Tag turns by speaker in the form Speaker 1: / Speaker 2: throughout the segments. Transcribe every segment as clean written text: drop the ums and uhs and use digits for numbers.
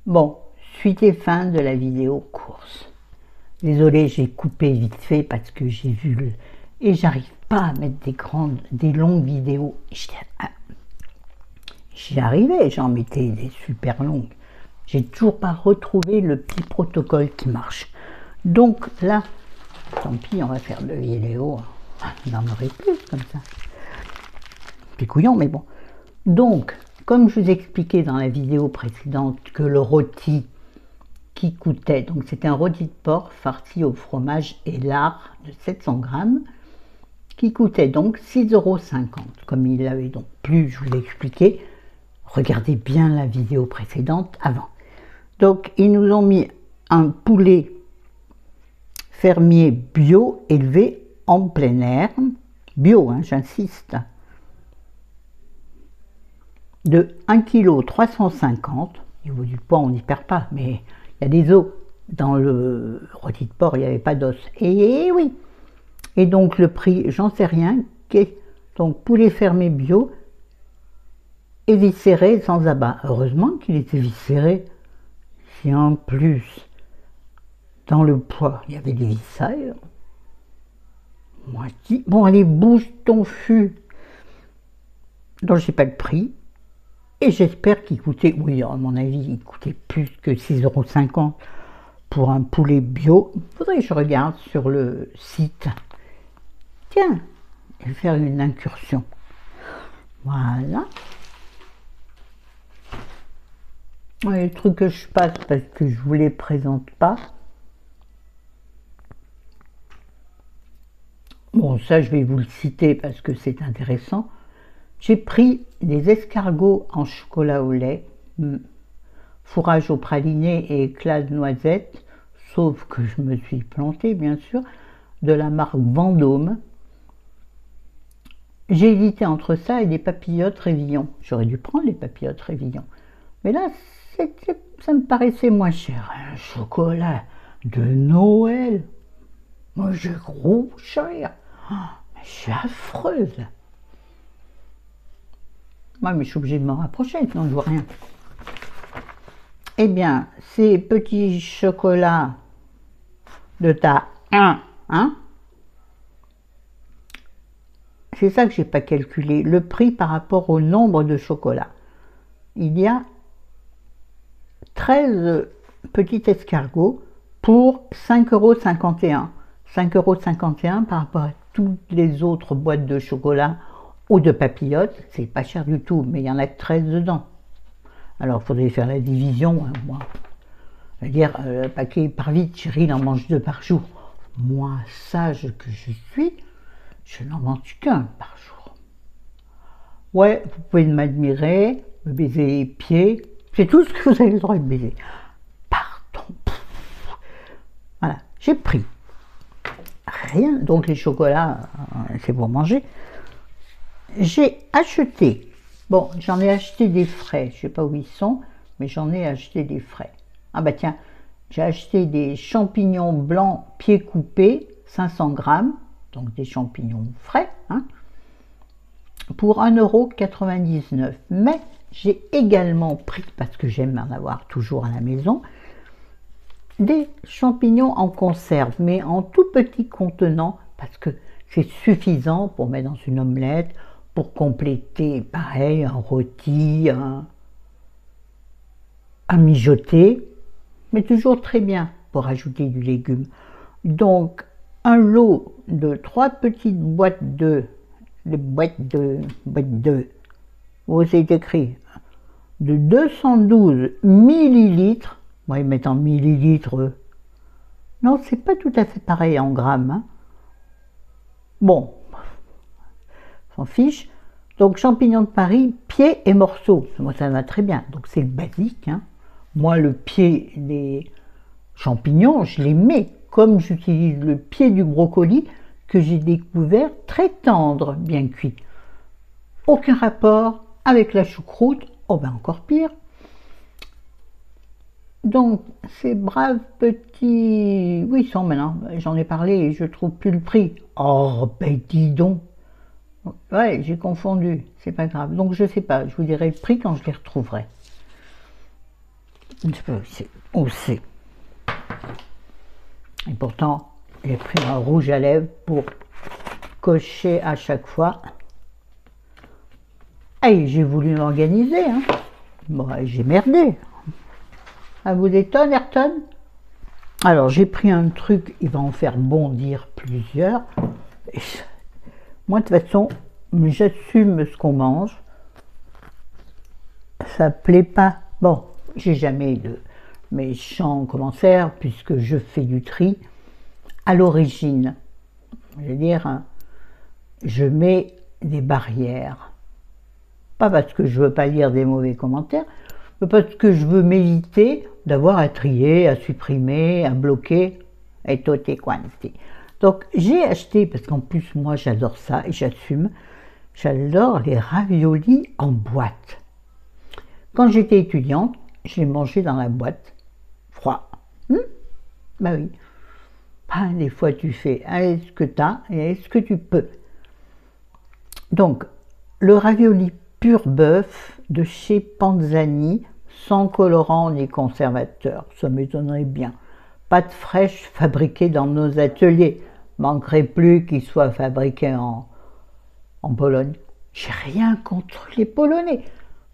Speaker 1: Bon, suite et fin de la vidéo course. Désolée, j'ai coupé vite fait parce que j'ai vu le... Et j'arrive pas à mettre des longues vidéos. J'y arrivais, j'en mettais des super longues. J'ai toujours pas retrouvé le petit protocole qui marche. Donc là, tant pis, on va faire de vidéos. On en aurait plus comme ça. Puis couillon, mais bon. Donc, comme je vous expliquais dans la vidéo précédente que le rôti qui coûtait, donc c'était un rôti de porc farci au fromage et lard de 700 grammes, qui coûtait donc 6,50 €. Comme il avait donc plu, je vous l'ai expliqué, regardez bien la vidéo précédente avant. Donc ils nous ont mis un poulet fermier bio élevé en plein air, bio, hein, j'insiste, de 1,350 kg. Au niveau du poids, on n'y perd pas, mais il y a des os. Dans le rôti de porc, il n'y avait pas d'os. Et oui. Et donc le prix, j'en sais rien. Donc poulet fermé bio, éviscéré sans abat. Heureusement qu'il était éviscéré. Si en plus, dans le poids, il y avait des viscères. Moi, je dis, bon allez, bouge ton fût. Donc je sais pas le prix. Et j'espère qu'il coûtait, oui, à mon avis, il coûtait plus que 6,50 € pour un poulet bio. Il faudrait que je regarde sur le site. Tiens, je vais faire une incursion. Voilà. Ouais, le truc que je passe parce que je vous les présente pas. Bon, ça, je vais vous le citer parce que c'est intéressant. J'ai pris des escargots en chocolat au lait, fourrage au praliné et éclat de noisette, sauf que je me suis plantée, bien sûr, de la marque Vendôme. J'ai hésité entre ça et des papillotes Révillon. J'aurais dû prendre les papillotes Révillon. Mais là, ça me paraissait moins cher. Un chocolat de Noël. Moi, j'ai gros cher. Oh, mais je suis affreuse. Moi, mais je suis obligée de m'en rapprocher, sinon je vois rien. Eh bien, ces petits chocolats de ta 1, hein, c'est ça que j'ai pas calculé, le prix par rapport au nombre de chocolats. Il y a 13 petits escargots pour 5,51 €. 5,51 € par rapport à toutes les autres boîtes de chocolat ou de papillotes, c'est pas cher du tout, mais il y en a 13 dedans. Alors il faudrait faire la division, hein, moi. Je veux dire, le paquet part vite, Cyril en mange 2 par jour. Moi, sage que je suis, je n'en mange qu'un par jour. Ouais, vous pouvez m'admirer, me baiser les pieds, c'est tout ce que vous avez le droit de baiser. Pardon. Voilà, j'ai pris rien, donc les chocolats, c'est pour manger. J'ai acheté, bon, j'en ai acheté des frais, je ne sais pas où ils sont, mais j'en ai acheté des frais. Ah bah tiens, j'ai acheté des champignons blancs pieds coupés, 500 grammes, donc des champignons frais, hein, pour 1,99 €. Mais j'ai également pris, parce que j'aime en avoir toujours à la maison, des champignons en conserve, mais en tout petit contenant, parce que c'est suffisant pour mettre dans une omelette, pour compléter, pareil, un rôti, un mijoté, mais toujours très bien pour ajouter du légume. Donc, un lot de 3 petites boîtes de où c'est écrit, de 212 millilitres. Moi, ils mettent en millilitres. Non, c'est pas tout à fait pareil en grammes. Hein. Bon, s'en fiche. Donc, champignons de Paris, pieds et morceaux. Moi, ça va très bien. Donc, c'est le basique. Hein. Moi, le pied des champignons, je les mets comme j'utilise le pied du brocoli que j'ai découvert très tendre, bien cuit. Aucun rapport avec la choucroute. Oh ben encore pire. Donc, ces braves petits... Oui, ils sont maintenant, j'en ai parlé et je trouve plus le prix. Oh, ben dis donc. Ouais, j'ai confondu, c'est pas grave. Donc, je sais pas, je vous dirai le prix quand je les retrouverai. On sait. Et pourtant, j'ai pris un rouge à lèvres pour cocher à chaque fois. Et j'ai voulu m'organiser. Hein. Bon, j'ai merdé. Ça vous étonne, Ayrton? Alors, j'ai pris un truc, il va en faire bondir plusieurs. Et moi, de toute façon, j'assume ce qu'on mange. Ça plaît pas. Bon, j'ai jamais de méchants commentaires puisque je fais du tri à l'origine. Je veux dire, hein, je mets des barrières. Pas parce que je veux pas lire des mauvais commentaires, mais parce que je veux m'éviter d'avoir à trier, à supprimer, à bloquer et tout et quanti. Donc j'ai acheté, parce qu'en plus moi j'adore ça et j'assume, j'adore les raviolis en boîte. Quand j'étais étudiante, je les mangeais dans la boîte, froid. Bah oui. Ah, des fois tu fais est-ce que tu as et est-ce que tu peux. Donc, le ravioli pur bœuf de chez Panzani, sans colorant ni conservateur, ça m'étonnerait bien. Pâte fraîche fabriquée dans nos ateliers, manquerait plus qu'il soit fabriqué en Pologne. J'ai rien contre les Polonais,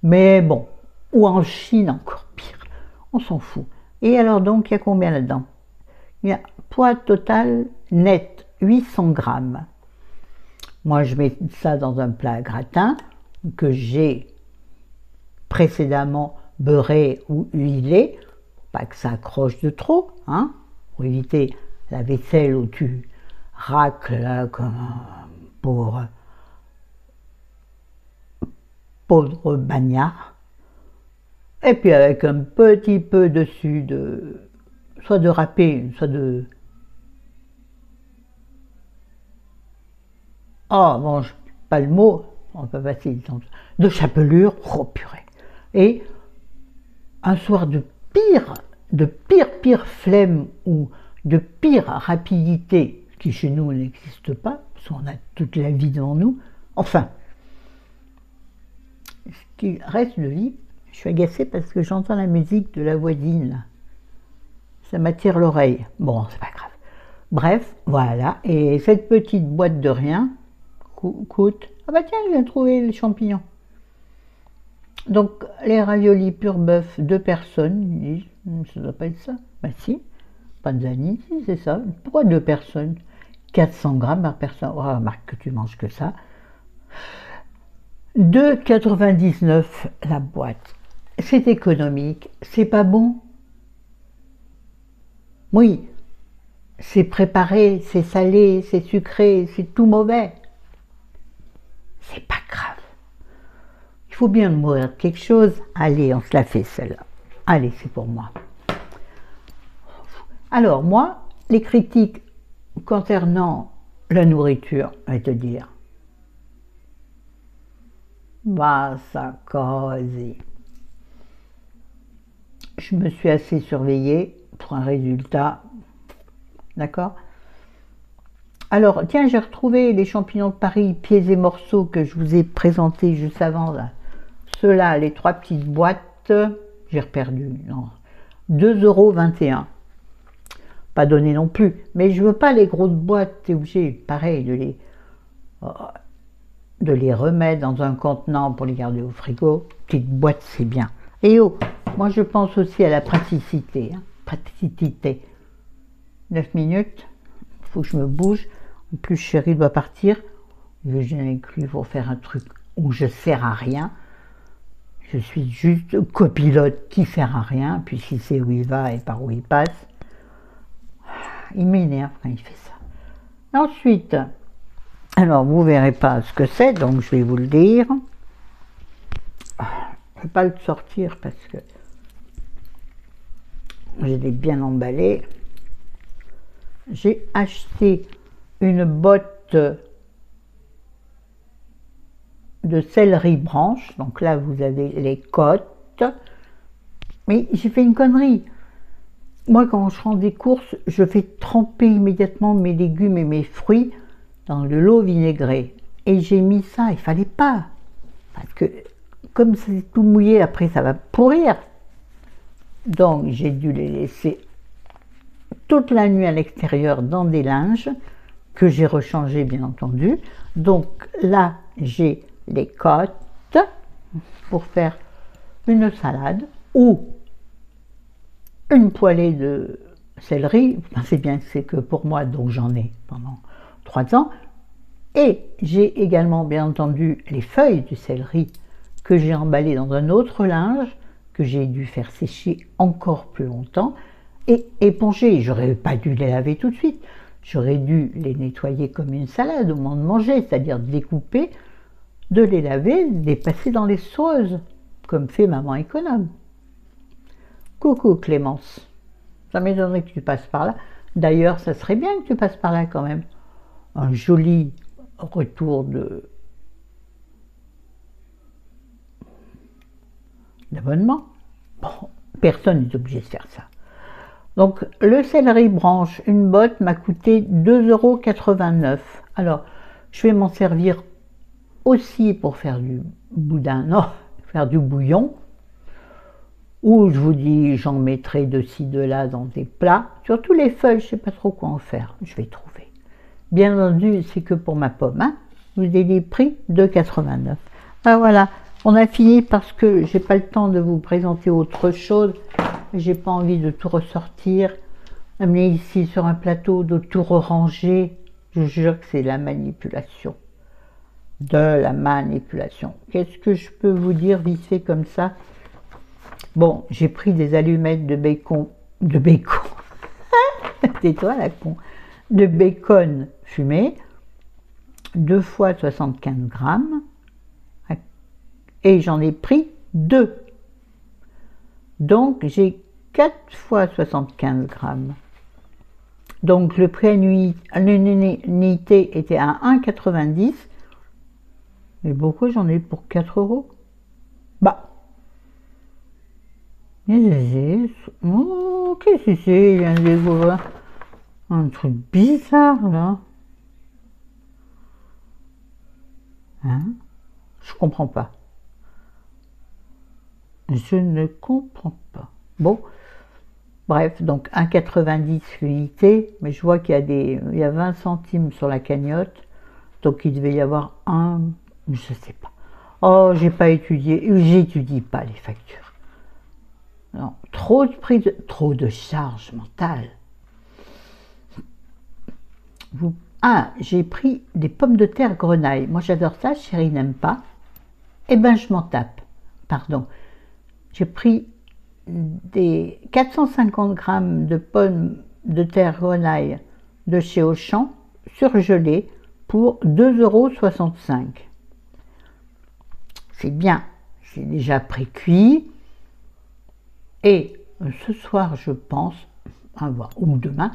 Speaker 1: mais bon, ou en Chine encore pire, on s'en fout. Et alors donc, il y a combien là-dedans? Il y a poids total net, 800 grammes. Moi, je mets ça dans un plat gratin que j'ai précédemment beurré ou huilé, pas que ça accroche de trop, hein, pour éviter la vaisselle où tu racles là comme un pauvre bagnard. Et puis avec un petit peu dessus de soit de râpé, soit de... Oh, bon, pas le mot, on peut passer de chapelure, oh purée. Et un soir de pire flemme ou de pire rapidité, qui chez nous n'existe pas, parce qu'on a toute la vie devant nous, enfin, ce qui reste de vie, je suis agacée parce que j'entends la musique de la voisine, là. Ça m'attire l'oreille. Bon, c'est pas grave. Bref, voilà. Et cette petite boîte de rien coûte... Ah bah tiens, je viens de trouver les champignons. Donc, les raviolis pur bœuf, 2 personnes, ils disent, ça doit pas être ça. Bah si, Panzani, si, c'est ça. Pourquoi 2 personnes? 400 grammes par personne. Oh, remarque que tu manges que ça. 2,99 la boîte. C'est économique, c'est pas bon. Oui, c'est préparé, c'est salé, c'est sucré, c'est tout mauvais. C'est pas grave. Il faut bien mourir de quelque chose. Allez, on se la fait celle-là. Allez, c'est pour moi. Alors, moi, les critiques concernant la nourriture, je vais te dire. Bah, ça cause. Je me suis assez surveillée pour un résultat. D'accord? Alors, tiens, j'ai retrouvé les champignons de Paris, pieds et morceaux que je vous ai présentés juste avant. Ceux-là, les 3 petites boîtes, j'ai reperdu. 2,21 €. Pas donné non plus. Mais je veux pas les grosses boîtes, t'es obligé, pareil, de les remettre dans un contenant pour les garder au frigo. Petite boîte, c'est bien. Et oh, moi je pense aussi à la praticité. Hein. Praticité. 9 minutes, il faut que je me bouge. En plus, chérie doit partir. Je n'ai cru pour faire un truc où je sers à rien. Je suis juste copilote qui sert à rien, puisqu'il sait où il va et par où il passe. Il m'énerve quand il fait ça. Ensuite, alors vous verrez pas ce que c'est, donc je vais vous le dire. Je ne vais pas le sortir parce que je l'ai bien emballé. J'ai acheté une botte de céleri branche, donc là vous avez les côtes, mais j'ai fait une connerie. Moi quand je rends des courses, je fais tremper immédiatement mes légumes et mes fruits dans de l'eau vinaigrée, et j'ai mis ça, il fallait pas, parce que comme c'est tout mouillé, après ça va pourrir. Donc j'ai dû les laisser toute la nuit à l'extérieur dans des linges que j'ai rechangés bien entendu. Donc là j'ai les côtes pour faire une salade ou une poêlée de céleri. Vous pensez bien que c'est que pour moi, donc j'en ai pendant 3 ans. Et j'ai également bien entendu les feuilles du céleri que j'ai emballées dans un autre linge que j'ai dû faire sécher encore plus longtemps et éponger. J'aurais pas dû les laver tout de suite. J'aurais dû les nettoyer comme une salade au moment de manger, c'est-à-dire de les couper, de les laver, de les passer dans les sauces, comme fait maman économe. Coucou Clémence, ça m'étonnerait que tu passes par là. D'ailleurs, ça serait bien que tu passes par là quand même. Un joli retour d'abonnement. Bon, personne n'est obligé de faire ça. Donc, le céleri branche, une botte m'a coûté 2,89 €. Alors, je vais m'en servir aussi pour faire du boudin, non, faire du bouillon. Ou je vous dis, j'en mettrai de ci, de là dans des plats. Surtout les feuilles, je ne sais pas trop quoi en faire. Je vais trouver. Bien entendu, c'est que pour ma pomme. Hein. Je vous ai dit prix 2,89 €. Ah voilà, on a fini parce que j'ai pas le temps de vous présenter autre chose. J'ai pas envie de tout ressortir. Amener ici sur un plateau, de tout ranger. Je jure que c'est la manipulation. De la manipulation. Qu'est-ce que je peux vous dire vite fait comme ça? Bon, j'ai pris des allumettes de bacon, tais-toi la con, de bacon fumé, 2 fois 75 grammes, et j'en ai pris 2. Donc j'ai 4 fois 75 grammes. Donc le prix à l'unité était à 1,90 €. Mais pourquoi j'en ai pour 4 €? Bah, oh, qu'est-ce que c'est? Il vient de découvrir un truc bizarre là. Hein? Je comprends pas. Je ne comprends pas. Bon, bref, donc 1,90 € l'unité, mais je vois qu'il y a 20 centimes sur la cagnotte, donc il devait y avoir un, je sais pas. Oh, j'ai pas étudié, j'étudie pas les factures. Non, trop de charges mentales. J'ai pris des pommes de terre grenaille. Moi j'adore ça, chérie n'aime pas. Eh ben je m'en tape. Pardon. J'ai pris des 450 grammes de pommes de terre grenaille de chez Auchan, surgelées, pour 2,65 €. C'est bien, c'est déjà pré-cuit. Et ce soir, je pense, ou demain,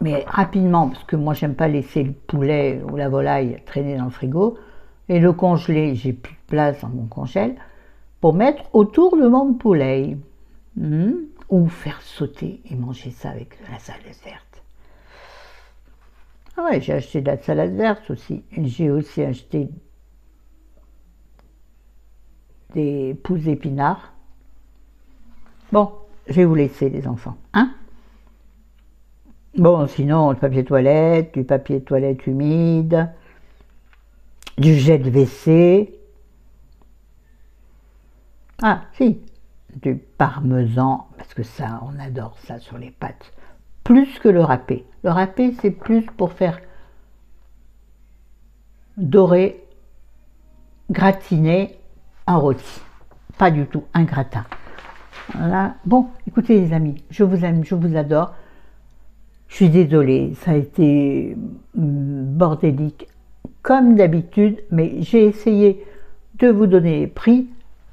Speaker 1: mais rapidement, parce que moi, j'aime pas laisser le poulet ou la volaille traîner dans le frigo, et le congelé, j'ai plus de place dans mon congèle, pour mettre autour de mon poulet. Ou faire sauter et manger ça avec de la salade verte. Ah ouais, j'ai acheté de la salade verte aussi. J'ai aussi acheté des pousses d'épinards. Bon, je vais vous laisser les enfants, hein? Bon, sinon, le papier toilette, du papier toilette humide, du gel WC. Ah, si, du parmesan, parce que ça, on adore ça sur les pâtes. Plus que le râpé. Le râpé, c'est plus pour faire dorer, gratiner un rôti. Pas du tout un gratin. Voilà. Bon, écoutez les amis, je vous aime, je vous adore. Je suis désolée, ça a été bordélique comme d'habitude, mais j'ai essayé de vous donner les prix.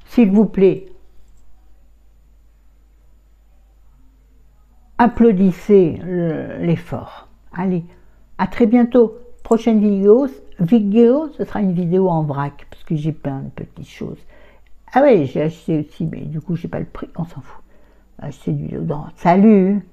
Speaker 1: S'il vous plaît, applaudissez l'effort. Allez, à très bientôt. Prochaine vidéo, ce sera une vidéo en vrac, parce que j'ai plein de petites choses. Ah ouais, j'ai acheté aussi, mais du coup, j'ai pas le prix, on s'en fout. J'ai acheté du déodorant. Salut!